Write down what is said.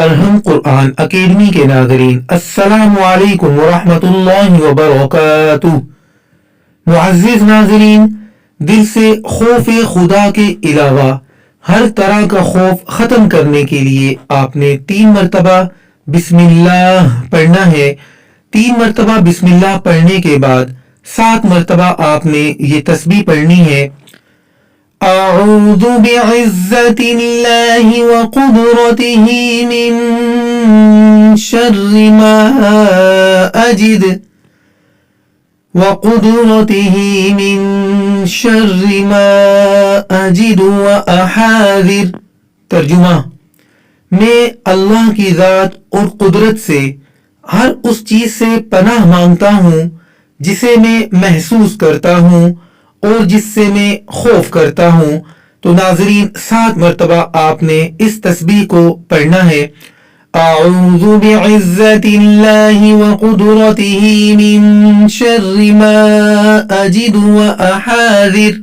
ارہم قرآن academy کے ناظرین، السلام علیکم ورحمۃ اللہ وبرکاتہ۔ معزز ناظرین، دل سے خوف خدا کے علاوہ ہر طرح کا خوف ختم کرنے کے لیے آپ نے 3 مرتبہ بسم اللہ پڑھنا ہے۔ 3 مرتبہ بسم اللہ پڑھنے کے بعد 7 مرتبہ آپ نے یہ تسبیح پڑھنی ہے: اعوذ بعزت اللہ وقدرتہ من شر ما اجد من شر ما اجد واحاذر۔ ترجمہ: میں اللہ کی ذات اور قدرت سے ہر اس چیز سے پناہ مانگتا ہوں جسے میں محسوس کرتا ہوں اور جس سے میں خوف کرتا ہوں۔ تو ناظرین، 7 مرتبہ آپ نے اس تسبیح کو پڑھنا ہے: اعوذ بعزت اللہ وقدرتہ من شر ما اجد واحاذر۔